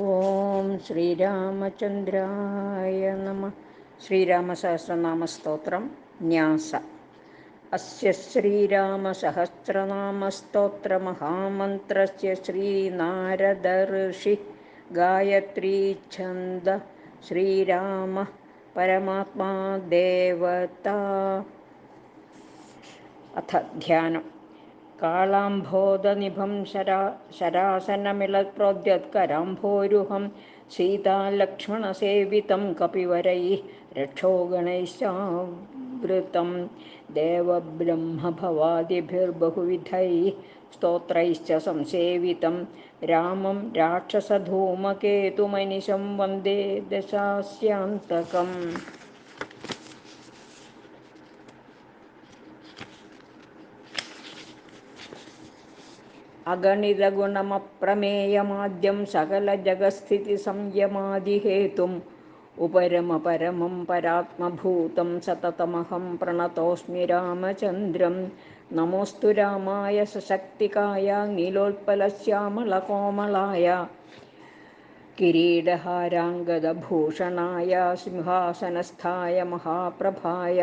ഓം ശ്രീരാമചന്ദ്രായ നമ. ശ്രീരാമസഹസ്രനാമസ്തോത്രം ന്യാസ. അസ്യ ശ്രീരാമസഹസ്രനാമസ്തോത്രമഹാമന്ത്രസ്യ ശ്രീനാരദഋഷി ഗായത്രീ ഛന്ദ. ശ്രീരാമ പരമാത്മാ ദേവത. അഥ ധ്യാനം. കാളാംഭോദനിഭം ശരാസനമിളത്പ്രോദ്യത്കരാംഭോരുഹം സീതാലക്ഷ്മണസേവിതം കപിവരൈः രക്ഷോഗണൈശ്ചാവൃതം ദേവബ്രഹ്മഭവാദിഭിർബഹുവിധൈः സ്തോത്രൈശ്ച സംസേവിതം രാമം രാക്ഷസധൂമകേതുമനിശം വന്ദേ ദശാസ്യാന്തകം. അഗണിതഗുണമപ്രമേയമാദ്യം സകലജഗസ്ഥിതിസംയമാദിഹേതും ഉപരമപരമം പരാത്മഭൂതം സതതമഹം പ്രണതോസ്മി രാമചന്ദ്രം. നമോസ്തു രാമായ സശക്തികായ നീലോത്പലശ്യാമളകോമളായ കിരീടഹാരാംഗദഭൂഷണായ സിംഹാസനസ്ഥായ മഹാപ്രഭായ.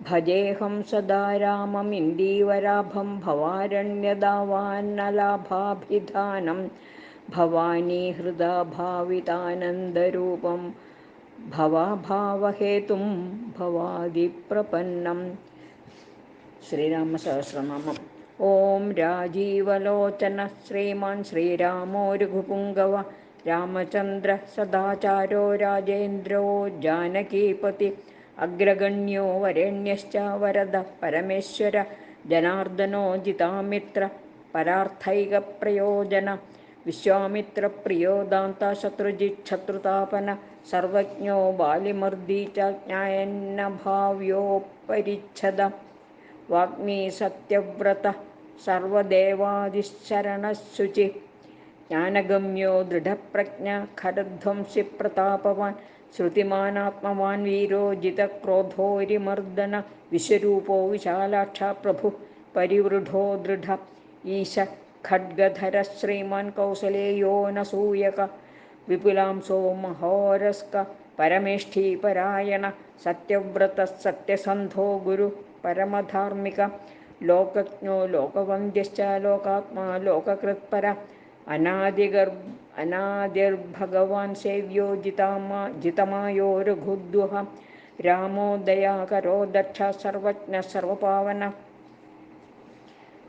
ഭജേഹം സദാ രാമമിന്ദീവരാഭം ഭവാരണ്യദാവാന്നലാഭാഭിധാനം ഭവാനീഹൃദാ ഭാവിതാനന്ദരൂപം ഭവാഭാവഹേതും ഭവാദിപ്രപന്നം. ശ്രീരാമസഹസ്രനാമം. ഓം രാജീവലോചന ശ്രീമാൻ ശ്രീരാമോ രഘുപുംഗവ രാമചന്ദ്ര സദാചാരോ രാജേന്ദ്രോ ജാനകീപതി അഗ്രഗണ്യോ വരേണ്യശ്ച വരദ പരമേശ്വര ജനാർദ്ദനോ ജിതാമിത്ര പരാർത്ഥൈകപ്രയോജന വിശ്വാമിത്രപ്രിയോ ദാന്ത ശത്രുജിത് ശത്രുതാപന സർവജ്ഞോ ബാലിമർദി ച ജ്ഞായന്ന ഭാവ്യോപരിച്ഛദ വാഗ്മീ സത്യവ്രത സർവദേവാദിശരണശുചി ജ്ഞാനഗമ്യോ ദൃഢപ്രജ്ഞ ഖരധ്വംസി പ്രതാപവാൻ ശ്രുതിമാനാത്മവാൻ വീരോ ജിതക്രോധോരിമർദന വിശ്വരൂപോ വിശാലാക്ഷ പ്രഭു പരിവൃഢോ ദൃഢ ഈശ ഖഡ്ഗധര ശ്രീമാൻ കൗസലേയോ നസൂയക വിപുലാംസോ മഹോരസ്ക പരമേഷ്ഠീപരായണ സത്യവ്രത സത്യസന്ധോ ഗുരു പരമധാർമ്മിക ലോകജ്ഞോ ലോകവന്ദ്യശ്ച ലോകാത്മാ ലോകകൃത്പര അനാദിർഭഗവാൻ സേവ്യോ ജിതമായോ രഘുദ്വഹ രാമോ ദയാകരോ ദക്ഷ സർവജ്ഞ സർവപാവന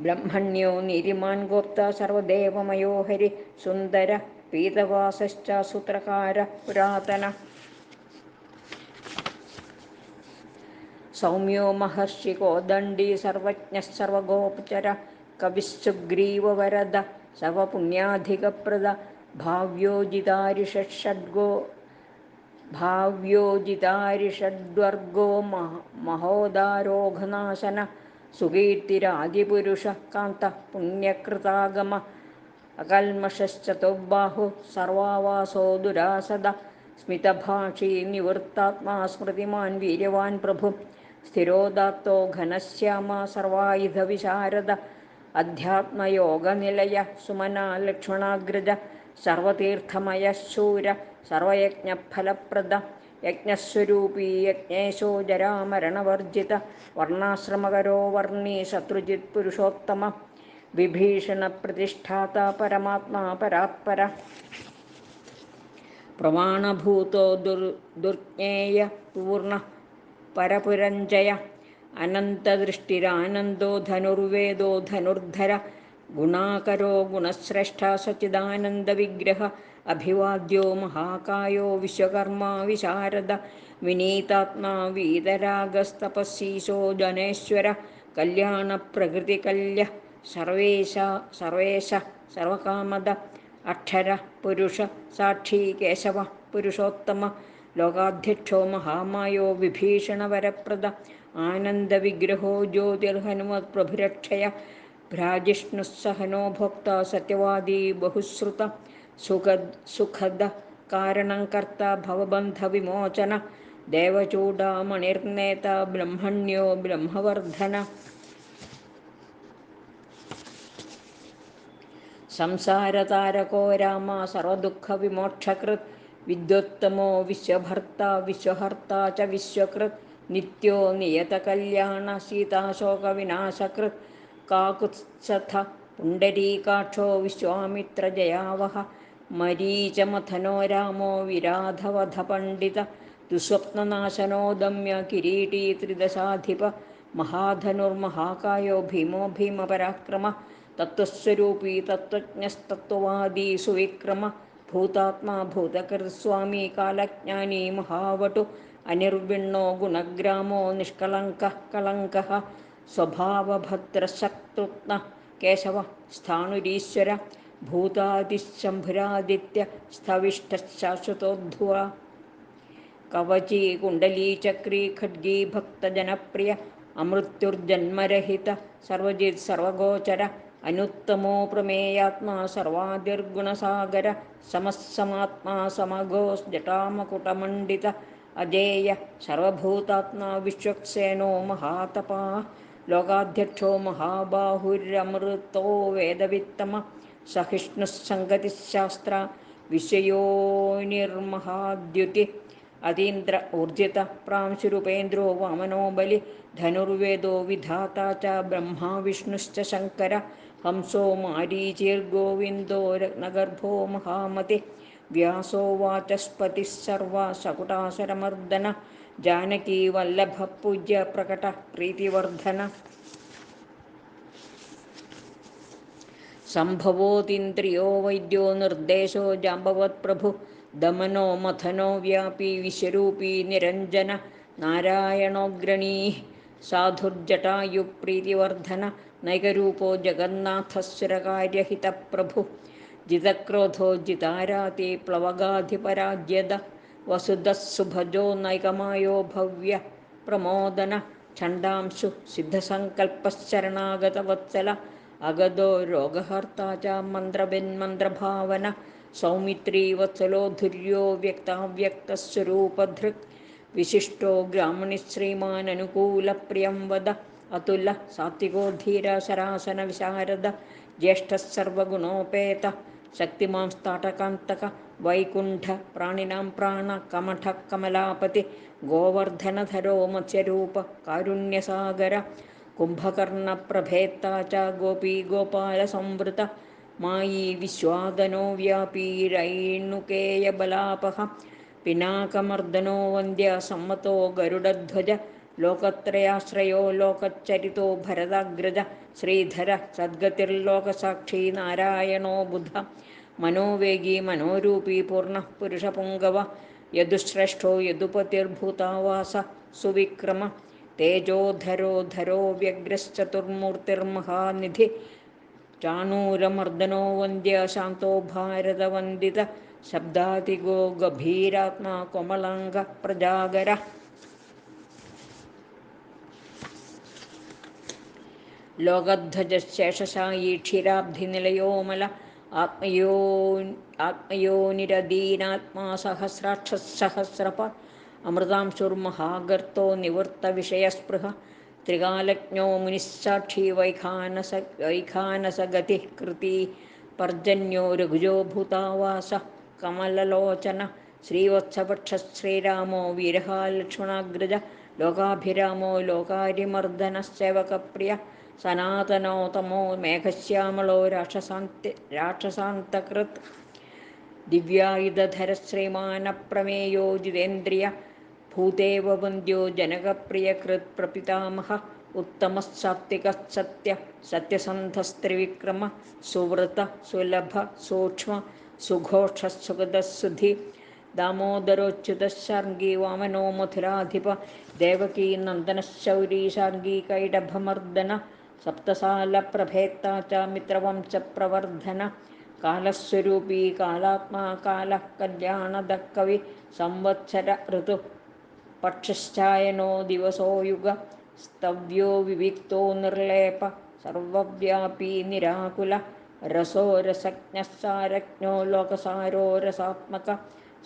ബ്രഹ്മണ്യോ നീതിമാൻ ഗോപ്ത സർവദേവമയോ ഹരി സുന്ദര പീതവാസശ്ച സൂത്രകാര പുരാതന സൗമ്യോ മഹർഷി കോദണ്ഡി സർവജ്ഞ സർവഗോപചര കവിസുഗ്രീവവരദ സർവപുണ്യാധികപ്രദ ഭാവ്യോജിതാരിഷഡ്വർഗോ മഹോദാരോഘനാശന സുകീർത്തിരാദിപുരുഷ കാന്ത പുണ്യകൃതാഗമ അകൽമഷശ്ചതുർബാഹു സർവാവാസോ ദുരാസദ സ്മിതഭാഷീ നിവൃത്താത്മാ സ്മൃതിമാൻ വീര്യവാൻ പ്രഭു സ്ഥിരോദാത്തോ ഘനശ്യാമ സർവായുധ വിശാരദ അധ്യാത്മയോഗനിലയ സുമന ലക്ഷ്മണാഗ്രജ സർവതീർത്ഥമയ ശൂര സർവയജ്ഞഫലപ്രദ യജ്ഞസ്വരൂപീ യജ്ഞേശോ ജരാമരണവർജിത വർണ്ണാശ്രമകരോ വർണ്ണീ ശത്രുജിത് പുരുഷോത്തമ വിഭീഷണ പ്രതിഷ്ഠാത പരമാത്മാ പരാത്പര പ്രമാണഭൂതോ ദുർജ്ഞേയ പൂർണ്ണ പരപുരഞ്ജയ അനന്തദൃഷ്ടിരാനന്ദോ ധനുർവേദോ ധനുർധര ഗുണാകരോ ഗുണശ്രേഷ്ഠ സച്ചിദാനന്ദവിഗ്രഹ അഭിവാദ്യോ മഹാകായോ വിശ്വകർമാ വിശാരദ വിനീതാത്മാ വീതരാഗസ്തപസ്സീശോ ജനേശ്വര കല്യാണപ്രകൃതികല്യ സർവേശ സർവകാമദ അക്ഷര പുരുഷ സാക്ഷി കേശവ പുരുഷോത്തമ ലോകാധ്യക്ഷോ മഹാമായോ വിഭീഷണവരപ്രദ ആനന്ദവിഗ്രഹോ ജ്യോതിർഹനുമത് പ്രഭുരക്ഷയ ഭ്രാജിഷ്ണുസഹനോ ഭോക്ത സത്യവാദീ ബഹുശ്രുത സുഖദ കാരണം കർത്ത ഭവബന്ധവിമോചന ദേവചൂഡാമണിർനേത ബ്രഹ്മണ്യോ ബ്രഹ്മവർദ്ധന സംസാരതാരകോ രാമ സർവദുഃഖവിമോക്ഷകൃത് വിദ്യോത്തമോ വിശ്വഭർത്ത വിശ്വഹർത്ത ച വിശ്വകൃത് നിത്യോ നിയതകല്യാണ സീതാശോകവിനാശകൃത് കാകുത്സ്ഥ പുണ്ടരീകാക്ഷോ വിശ്വാമിത്രജയാവഹ മരീചമഥനോ രാമോ വിരാധവധപണ്ഡിത ദുസ്വപ്നനാശനോ ദമ്യ കിരീടീ ത്രിദശാധിപ മഹാധനുർമഹാകായോ ഭീമോ ഭീമപരാക്രമ തത്വസ്വരൂപീ തത്വജ്ഞസ്തത്വവാദീ സുവിക്രമ ഭൂതാത്മാ ഭൂതകൃത്സ്വാമി കാലജ്ഞാനീ മഹാവടു അനിർവിണ്ണോ ഗുണഗ്രാമോ നിഷ്കളങ്കഃ കളങ്കഃ സ്വഭാവഭദ്രശത്രുഘ്ന കേശവ സ്ഥാണുരീശ്വര ഭൂതാദിശംഭുരാദിത്യ സ്ഥവിഷ്ടശാശ്വതോദ്ധുവ കവചീ കുണ്ടലീ ചക്രീ ഖഡ്ഗീ ഭക്തജനപ്രിയ അമൃത്യുർജന്മരഹിത സർവജിത് സർവഗോചര അനുത്തമോ പ്രമേയാത്മാ സർവാദിർഗുണസാഗര സമസ്സമാത്മാ സമഗോ ജടാമകുടമണ്ഡിത അജേയ സർവഭൂതാത്മാ വിശ്വക്സേനോ മഹാതപാ ലോകാധ്യക്ഷോ മഹാബാഹുരമൃതോ വേദവിത്തമ സഹിഷ്ണുസംഗതിശാസ്ത്ര വിഷയോനിർമഹാദ്യുതി അതീന്ദ്ര ഊർജിത പ്രാംശുരൂപേന്ദ്രോ വാമനോ ബലി ധനുർവേദോ വിധാതാ ച ബ്രഹ്മാ വിഷ്ണുശ്ച ശങ്കര ഹംസോ മാരീചിർഗോവിന്ദോ രത്നഗർഭോ മഹാമതി വ്യാസോ വാചസ്പതിഃ സർവ ശകുടാസുരമർദ്ദന ജാനകീ വല്ലഭ പൂജ്യ പ്രകട പ്രീതിവർദ്ധന സംഭവോതിന്ദ്രിയോ വൈദ്യോ നിർദ്ദേശോ ജാമ്പവത് പ്രഭു ദമനോ മഥനോ വ്യാപി വിശ്വരൂപീ നിരഞ്ജന നാരായണോഗ്രണീ സാധുർജടായുപ്രീതിവർദ്ധന നൈകരൂപോ ജഗന്നാഥസുരകാര്യഹിത പ്രഭു ജിതക്രോധോ ജിതാരാതി പ്ലവഗാധിപരാജ്യത വസുധസുഭജോ നൈകമായോ ഭവ്യ പ്രമോദന ഛണ്ഡാംശു സിദ്ധസങ്കൽപ്പശരണാഗതവത്സല അഗതോ രോഗഹർത്താ ച മന്ത്രഭിന്മന്ത്രഭാവന സൗമിത്രീ വത്സലോ ധുര്യോ വ്യക്താവ്യക്തസ്വരൂപധൃക് വിശിഷ്ടോ ഗ്രാമണി ശ്രീമാനനുകൂലപ്രിയം വദ അതുല സാത്വികോ ധീര ശരാസന വിശാരദ ജ്യേഷ്ഠഃ സർവഗുണോപേത ശക്തിമാൻ സ്താടകാന്തക വൈകുണ്ഠ പ്രാണിനാം പ്രാണ കമഠ കമലാപതി ഗോവർദ്ധനധരോ മത്സ്യരൂപ കാരുണ്യസാഗര കുംഭകർണപ്രഭേത്ത ച ഗോപീ ഗോപാലസംവൃത മായി വിശ്വാദനോ വ്യാപീ രൈണുകേയബലാപഹ പിനാകമർദ്ദനോ വന്ദ്യ സമ്മതോ ഗരുഡധ്വജ ലോകത്രയാശ്രയോ ലോകചരിതോ ഭരതാഗ്രജ ശ്രീധര സദ്ഗതിർലോകസാക്ഷി നാരായണോ ബുധ മനോവേഗീ മനോരൂപീ പൂർണ്ണ പുരുഷപുങ്കവ യദുശ്രേഷ്ഠോ യദുപതിർഭൂതാവാസ സുവിക്രമ തേജോധരോ ധരോ വ്യഗ്രശ്ചതുർമൂർത്തിർമഹാനിധി ചാണൂരമർദ്ദനോ വന്ദ്യ ശാന്തോ ഭാരതവന്ദിത ശബ്ദാതിഗോ ഗഭീരാത്മാ കോമളാംഗ പ്രജാഗര ലോകധ്വജശേഷശായീ ക്ഷീരാബ്ധിനിലയോമല ആത്മയോനിരദീനാത്മാ സഹസ്രാക്ഷസഹസ്രപ അമൃതാംശുർമഹാഗർത്തോ നിവൃത്തവിഷയസ്പൃഹ ത്രികാലജ്ഞോ മുനിസ്സാക്ഷി വൈഖാനസഗതി കൃതി പർജന്യോ രഘുജോ ഭൂതാവാസ കമലലോചന ശ്രീവത്സപക്ഷ ശ്രീരാമോ വീരഹാലക്ഷ്മണാഗ്രജ ലോകാഭിരാമോ ലോകാരിമർദ്ദന സേവകപ്രിയ സനാതനോ തമോ മേഘശ്യാമളോ രാക്ഷസാന്തകൃത് ദിവ്യായുധധര ശ്രീമാനപ്രമേയോ ജിതേന്ദ്രിയ ഭൂദേവ വന്ദ്യോ ജനകപ്രിയകൃത് പ്രപിതാമഹ ഉത്തമസാത്വിക സത്യ സത്യസന്ധസ്ത്രിവിക്രമ സുവൃത സുലഭ സൂക്ഷ്മ സുഘോഷ സുഗതസുധി ദാമോദരോച്യുത ശാർഗീ വാമനോ മധുരാധിപ ദേവകീ നന്ദന ശൗരീ ശാർഗീ കൈഡഭമർദ്ദന സപ്തസാല പ്രഭേത്ത ച മിത്രവംശ പ്രവർദ്ധന കാലസ്വരൂപീ കാലാത്മാ കാല കല്യാണദ കവി സംവത്സര ഋതു പക്ഷശ്ചായനോ ദിവസോ യുഗ സ്തവ്യോ വിവിക്തോ നിർലേപ സർവവ്യാപീ നിരാകുല രസോ രസജ്ഞസാരജ്ഞോ ലോകസാരോ രസാത്മക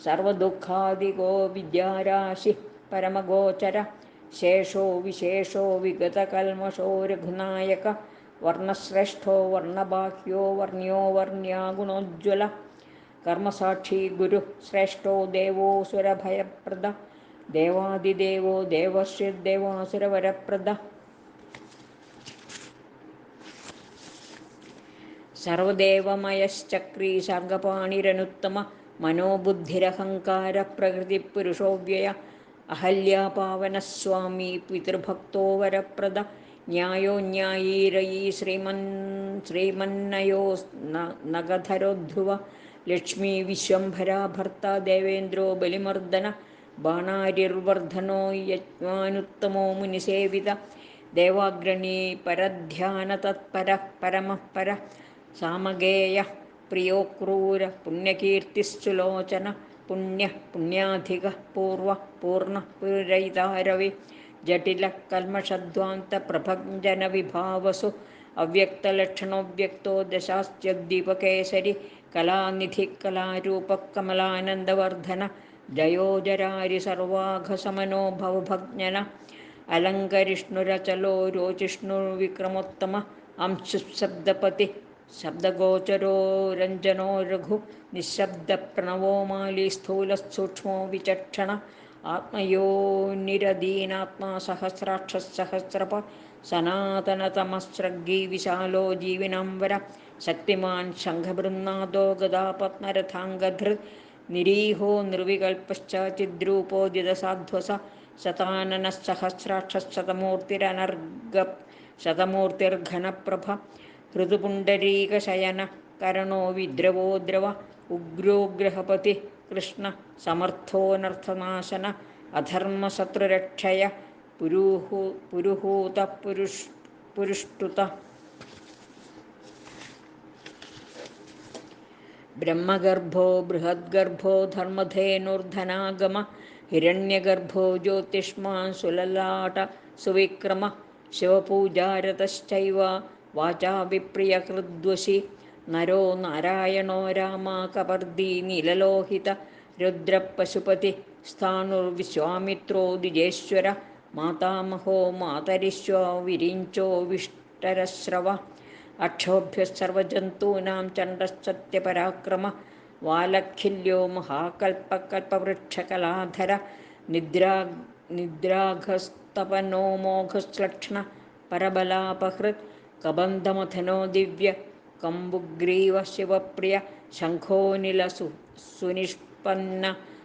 സർവദുഃഖാദികോ വിദ്യാരാശി പരമഗോചര ശേഷോ വിശേഷോ വിഗതകൽമഷോ രഘുനായക വർണ്ണശ്രേഷ്ഠോ വർണ്ണബാഹ്യോ വർണ്ണ്യോ വർണ്ണ്യാ ഗുണോജ്വല കർമ്മസാക്ഷി ഗുരു ശ്രേഷ്ഠോ ദേവോസുരഭയപ്രദ ദേവാദിദേവോ ദേവശ്രീദേവാസുരവരപ്രദ സർവദേവമയശ്ചക്രീ ശാർഗപാണിരനുത്തമ മനോബുദ്ധിരഹങ്കാര പ്രകൃതിപുരുഷോവ്യയ അഹല്യാപാവനസ്വാമി പിതൃഭക്തോ വരപ്രദ ന്യായോ ന്യായീരയീ ശ്രീമന്നയോ നഗധരോധ്രുവ ലക്ഷ്മീ വിശ്വംഭരാ ഭർത്ത ദേവേന്ദ്രോ ബലിമർദ്ദന ബാണാരിർവർദ്ധനോ യജ്ഞാനുത്തമോ മുനിസേവിത ദേവാഗ്രണീ പരധ്യാനതത്പര പരമഃപര സാമഗേയ പ്രിയോ ക്രൂര പുണ്യകീർത്തിസ്സുലോചന പുണ്യാധിക പൂർണ്ണ പുരൈതാരവി ജടില കൽമഷധ്വാന്ത പ്രഭഞ്ജന വിഭാവസു അവ്യക്തലക്ഷണോവ്യക്തോ ദശാസ്ത്യദ്ദീപകേസരി കലാനിധി കലാരൂപ കമലാനന്ദവർദ്ധന ജയോജരാരി സർവാഘസമനോ ഭവഭഞ്ജന അലങ്കരിഷ്ണുരചലോ രോചിഷ്ണുർവിക്രമോത്തമ അംശുശബ്ദപതി ശബ്ദഗോചരോ രഞ്ജനോ രഘു നിശബ്ദ പ്രണവോ മാലി സ്ഥൂലസൂക്ഷ്മോ വിചക്ഷണ ആത്മയോനിരദീനാത്മാ സഹസ്രാക്ഷസഹസ്രപ സനാതനതമസ്രഗ്ഗീ വിശാലോ ജീവനാംബര ശക്തിമാൻ ശംഖബൃന്നാദോ ഗദാപത്മരഥാംഗധൃ നിരീഹോ നിർവികൽപശ്ചിദ്രൂപോദിതസാധ്വസ ശതാനനസഹസ്രാക്ഷശതമൂർത്തിരനർഗ ശതമൂർത്തിർഘനപ്രഭ ഋതുപുണ്ടരീകശയന കരണോ വിദ്രവോ ദ്രവ ഉഗ്രോഗ്രഹപതി കൃഷ്ണ സമർത്ഥോനർത്ഥനാശന അധർമ്മശത്രുരക്ഷയ പുരുഹൂത പുരുഷ്ടുത ബ്രഹ്മഗർഭോ ബൃഹദ്ഗർഭോ ധർമ്മധേനുർധനാഗമ ഹിരണ്യഗർഭോ ജ്യോതിഷ്മാൻ സുലലാട സുവിക്രമ ശിവപൂജാരതശ്ചൈവ വാചാ വിപ്രിയകൃദ്വശി നരോ നാരായണോ രാമ കപർദീ നീലലോഹിത രുദ്രപശുപതി സ്ഥാണുർവിശ്വാമിത്രോ ദ്വിജേശ്വര മാതാമഹോ മാതരിശ്വ വിരിഞ്ചോ വിഷ്ടരശ്രവ അക്ഷോഭ്യസർവജന്തൂനാം ചണ്ഡസത്യപരാക്രമ വാലഖില്യോ മഹാകൽപകൽപവൃക്ഷകലാധര നിദ്രാഘസ്തപനോ മോഘശ്ലക്ഷ്ണ പരബലാപഹൃത് കബന്ധമഥനോ ദിവ്യ കമ്പുഗ്രീവ ശിവപ്രിയ ശംഖോനില സുനിഷ്പന്ന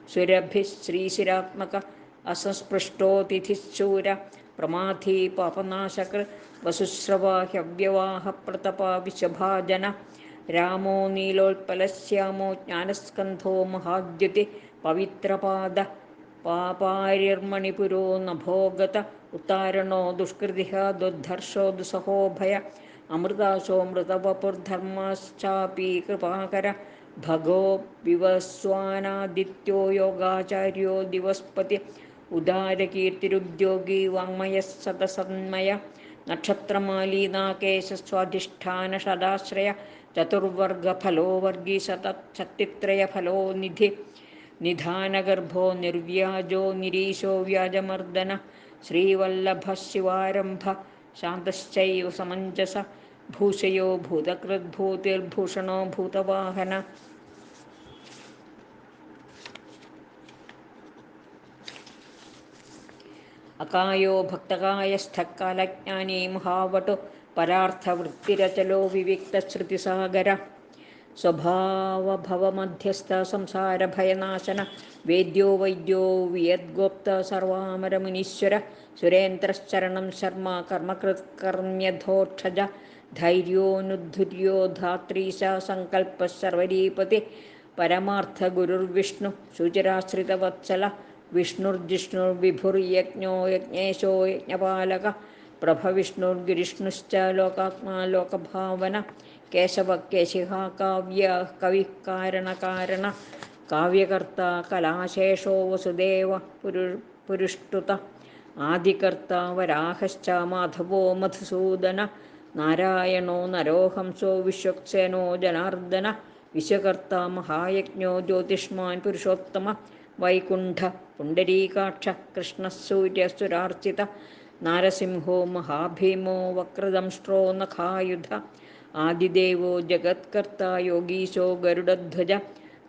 സുരഭി ശ്രീശിരാത്മക അസസ്പൃഷ്ടോതിഥിശൂര പ്രമാധീ പാപനാശകൃ വസുശ്രവാഹ്യവ്യവാഹ പ്രതപ വിശഭാജന രാമോ നീലോൽപലശ്യാമോ ജ്ഞാനസ്കന്ധോ മഹാദ്യുതി പവിത്രപാദ പാപാരിർമണിപുരോ നഭോഗത ഉത്താരണോ ദുഷ്കൃതിഹ ദുർധർഷോ ദുസഹോഭയ അമൃതാശോ മൃതവപുർധർമ്മശ്ചാപി കൃപാകര ഭഗോ വിവസ്വാനാദിത്യോ യോഗാചാര്യോ ദിവസ്പതി ഉദാരകീർത്തിരുദ്യോഗി വാങ്മയ സദസന്മയ നക്ഷത്രമാലീനാകേശസ്വാധിഷ്ഠാനഷദാശ്രയ ചതുർവർഗഫലോ വർഗീ ശക്തിത്രയഫലോ നിധി നിധാനഗർഭോ നിർവ്യാജോ നിരീശോ വ്യാജമർദ്ദന ശ്രീവല്ലഭ ശിവാരംഭ ശാന്തശ്ചൈവ സമഞ്ജസ ഭൂഷയോ ഭൂതകൃദ്ഭൂതിർഭൂഷണോ ഭൂതവാഹന അകായോ ഭക്തകായസ്ഥകാലജ്ഞാനീ മഹാവടു പരാർത്ഥവൃത്തിരചലോ വിവിക്തശ്രുതിസാഗര സ്വഭാവഭവമധ്യസ്ഥ സംസാരഭയനാശന വേദ്യോ വൈദ്യോ വിയദ്ഗോപ്ത സർവാമരമുനീശ്വര സുരേന്ദ്രശ്ചരണം ശർമ്മ കർമ്മകൃത്കർമ്മ്യധോക്ഷജ ധൈര്യോനുദ്ധുര്യോ ധാത്രീശ സങ്കൽപ്പ സർവരീപതി പരമാർത്ഥഗുരുർവിഷ്ണു ശുചിരാശ്രിതവത്സല വിഷ്ണുർജിഷ്ണുർവിഭുർയജ്ഞോ യജ്ഞേശോ യജ്ഞപാലക പ്രഭവിഷ്ണുർഗിരിഷ്ണുശ്ച ലോകാത്മാ ലോകഭാവന കേശവ കേശിഹ കാവ്യ കവി കാരണകാരണ കാവ്യകർത്ത കലാശേഷോ വസുദേവ പുരുഷ്ടുത ആദികർത്ത വരാഹശ്ച മാധവോ മധുസൂദന നാരായണോ നരോഹംസോ വിശ്വക്സേനോ ജനാർദ്ദന വിശ്വകർത്ത മഹായജ്ഞോ ജ്യോതിഷ്മാൻ പുരുഷോത്തമ വൈകുണ്ഠ പുണ്ടരീകാക്ഷ കൃഷ്ണസൂര്യസുരാർച്ചിത നാരസിംഹോ മഹാഭീമോ വക്രദംഷ്ട്രോ നഖായുധ ആദിദേവോ ജഗത്കർത്ത യോഗീശോ ഗരുഡധ്വജ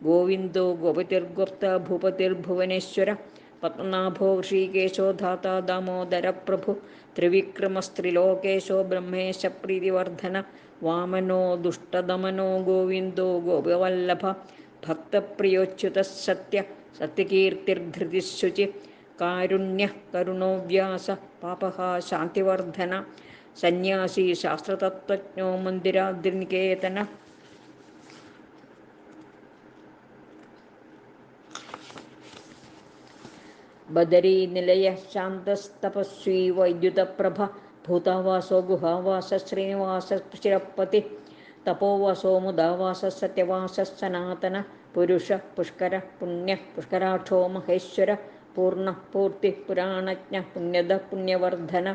ഗോവിന്ദോ ഗോപതിർഗോപ്ത ഭൂപതിർഭുവനേശ്വര പത്മനാഭോ ഋഷികേശോ ധാതാ ദാമോദരപ്രഭു ത്രിവിക്രമസ്ത്രിലോകേശോ ബ്രഹ്മേശ പ്രീതിവർദ്ധന വാമനോ ദുഷ്ടദമനോ ഗോവിന്ദോ ഗോപവല്ലഭ ഭക്തപ്രിയോച്യുത സത്യ സത്യകീർത്തിർധൃതിശുചി കാരുണ്യ കരുണോ വ്യാസ പാപഹ ശാന്തിവർദ്ധന സന്യാസി ശാസ്ത്രതത്വജ്ഞോ മന്ദിരാദ്രിനികേതന ബദരീ നിലയ ശാന്തസ്തപസ്വീ വൈദ്യുതപ്രഭ ഭൂതാവാസോ ഗുഹാവാസ ശ്രീനിവാസ ശിരപ്പതി തപോവാസോ മുദാവാസ സത്യവാസ സനാതന പുരുഷ പുഷ്കര പുണ്യ പുഷ്കരാക്ഷോ മഹേശ്വര പൂർണ്ണ പൂർത്തി പുരാണജ്ഞ പുണ്യദ പുണ്യവർദ്ധന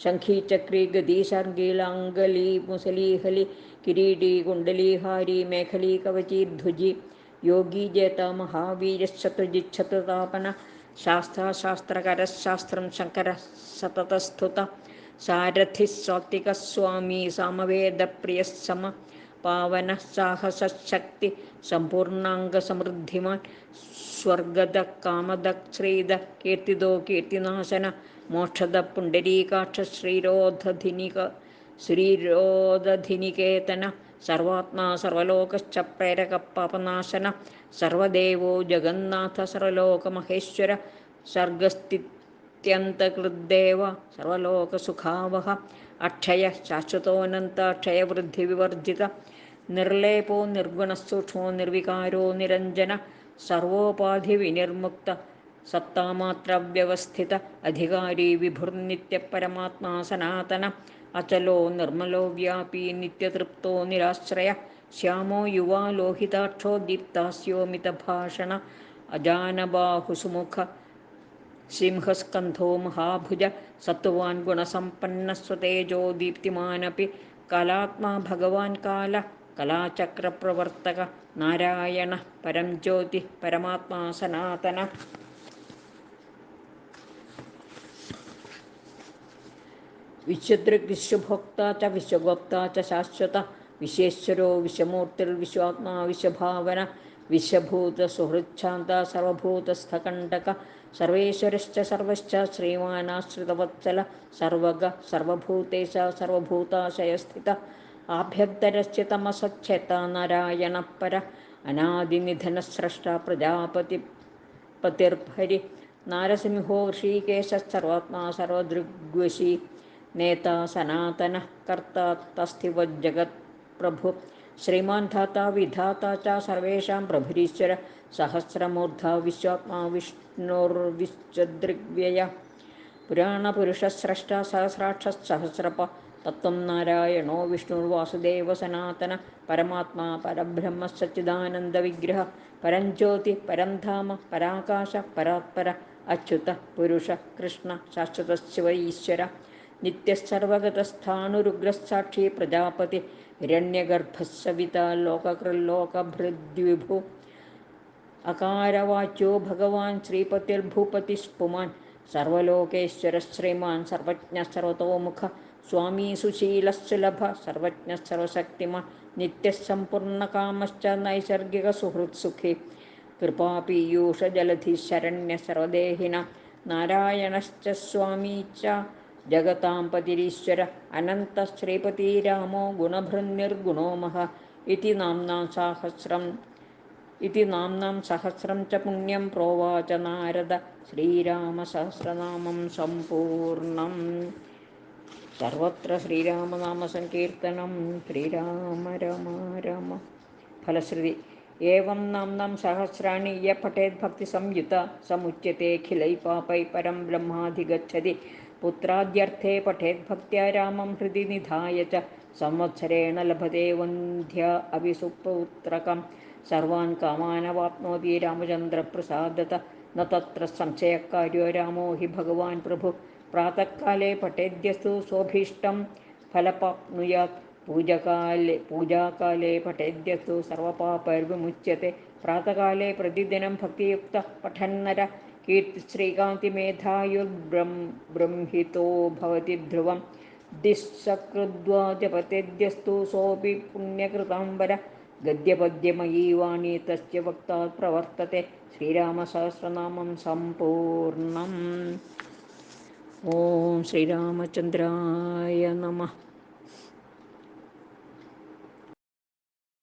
ശംഖീ ചക്രീ ഗദീശാർഗീലാംഗലീ മുസലീഹലി കിരീടീ കുണ്ടലീഹാരി മേഖലീ കവചീർധ്വജി യോഗീ ജേത മഹാവീരശത്രുജിച്ഛതുതാപന ശാസ്ത്രാശാസ്ത്രകര ശാസ്ത്രം ശങ്കര സതതസ്തുത സാരഥി സാത്വികസ്വാമി സാമവേദപ്രിയ സമ പാവന സാഹസശക്തി സമ്പൂർണാംഗസമൃദ്ധിമാൻ സ്വർഗദ കാമദ ശ്രീദ കീർത്തിദോ കീർത്തിനാശന മോക്ഷദ പുണ്ടരീകാക്ഷ ശ്രീരോധധിനികേതന സർവാത്മാ സർവലോകശ്ച പ്രേരക പാപനാശന സർവദേവോ ജഗന്നാഥ സർവലോകമഹേശ്വര സർഗസ്ഥിത്യന്തകൃദ്ദേവ സർവലോകസുഖാവഹ അക്ഷയ ശാശ്വതോനന്ത ക്ഷയവൃദ്ധിവിവർജിത നിർലേപോ നിർഗുണസൂക്ഷ്മോ നിർവികാരോ നിരഞ്ജന സർവോപാധിവിനിർമുക്ത സത്താമാത്രവ്യവസ്ഥിത അധികാരി വിഭുർനിത്യപരമാത്മാ സനാതന അചലോ നിർമ്മലോ വ്യാപി നിത്യതൃപ്തോ നിരാശ്രയ ശ്യാമോ യുവാ ലോഹിതാക്ഷോ ദീപ്താസ്യോമിതഭാഷണ അജാനബാഹുസുമുഖ സിംഹസ്കന്ധോ മഹാഭുജ സത്വാൻ ഗുണസമ്പന്ന സ്വതേജോ ദീപ്തിമാനപി കാലാത്മാ ഭഗവാൻ കാല കലാചക്രപ്രവർത്തക നാരായണ പരം ജ്യോതി പരമാത്മാ സനാതന വിശ്വദൃഗ് വിശ്വഭോക്ത ച വിശ്വഗോപ്ത ച ശാശ്വത വിശ്വേശ്വരോ വിശ്വമൂർത്തിർവിശ്വാത്മാ വിശ്വഭാവന വിശ്വഭൂത സുഹൃച്ഛാന്ത സർവഭൂതസ്ഥകണ്ഠക സർവേശ്വരശ്ച സർവശ്ച ശ്രീമാനാശ്രിതവത്സല സർവഗ സർവഭൂതേശ സർവഭൂതാശയസ്ഥിത ആഭ്യന്തരശ്ച തമസച്ഛേത നാരായണപര അനാദിനിധനസ്രഷ്ട പ്രജാപതിപതിർഭരി നാരസിംഹോ ഋഷികേശ സർവാത്മാ സർവദൃഗ്വശി നേതാ സനാതന കർത്ത തസ്ഥിവജ്ജഗത് പ്രഭു ശ്രീമാൻ ധാതാ വിധാതാ ച സർവേഷാം പ്രഭുരീശ്വര സഹസ്രമൂർധ വിശ്വാത്മാ വിഷ്ണുർവിശ്വദൃഗ്വ്യയ പുരാണപുരുഷസ്രഷ്ട സഹസ്രാക്ഷ സഹസ്രപ തത്വം നാരായണോ വിഷ്ണുർവാസുദേവ സനാതന പരമാത്മാ പരബ്രഹ്മ സച്ചിദാനന്ദ വിഗ്രഹ പരഞ്ജ്യോതി പരംധാമ പരാകാശ പരാത്പര അച്യുത പുരുഷ കൃഷ്ണ ശാശ്വത ശിവ ഈശ്വര നിത്യസർവഗതസ്ഥാണുരുഗ്രസാക്ഷി പ്രജാപതി ഹിരണ്യഗർഭസവിത ലോകകൃല്ലോകഭൃദ്വിഭു അകാരവാച്യോ ഭഗവാൻ ശ്രീപതിർഭൂപതിസ്പുമാൻ സർവലോകേശ്വര ശ്രീമാൻ സർവജ്ഞ സർവതോമുഖ സ്വാമീ സുശീലസുലഭ സർവജ്ഞ സർവശക്തിമാൻ നിത്യസമ്പൂർണകാമശ്ച നൈസർഗിക സുഹൃത്സുഖി കൃപാപീയൂഷജലധി ശരണ്യ സർവദേഹിന നാരായണശ്ച സ്വാമീ ച ജഗതാം പതിരീശ്വര അനന്ത ശ്രീപതിരാമോ ഗുണഭൃന്നിർഗുണോ മഹ ഇതി നാംനാം സഹസ്രം ച പുണ്യം പ്രോവാച നാരദ ശ്രീരാമസഹസ്രനാമം സമ്പൂർണം. സർവത്ര ശ്രീരാമനാമസങ്കീർത്തനം. ശ്രീരാമ രാമ രാമ. ഫലശ്രുതി. ഏവം നാംനാം സഹസ്രാണി യ പഠേത് ഭക്തിസംയുത സമുച്യത്തെ പാപൈ പരം ബ്രഹ്മാധിഗച്ഛതി. പുത്രാദ്യർത്ഥേ പഠേത് ഭക്ത്യാ രാമം ഹൃദി നിധായ ച സംവത്സരേണ ലഭതേ വന്ധ്യ അഭിസുപുത്രകം. സർവാൻ കാമാനവാപ്നോതി രാമചന്ദ്രപ്രസാദത ന തത്ര സംശയകാര്യോ രാമോ ഹി ഭഗവാൻ പ്രഭു. പ്രാതഃകാലേ പഠേദ്യസ്തു സ്വഭീഷ്ടം ഫലപാപ്നുയാത്. പൂജാകാലേ പഠേദ്യസ്തു സർവപാപൈർവിമുച്യത്തെ. പ്രാതകാലേ പ്രതിദിനം ഭക്തിയുക്ത പഠന്നര कीर्तिश्रीकान्तिमेधायुर्ब्रंहितो भवति ध्रुवं दिःसकृद्वा जपतेद्यस्तु सोऽपि पुण्यकृतां वर गद्यपद्यमयी वाणी तस्य वक्तात् प्रवर्तते श्रीरामसहस्रनामं सम्पूर्णम्. ഓം ശ്രീരാമചന്ദ്രായ നമഃ.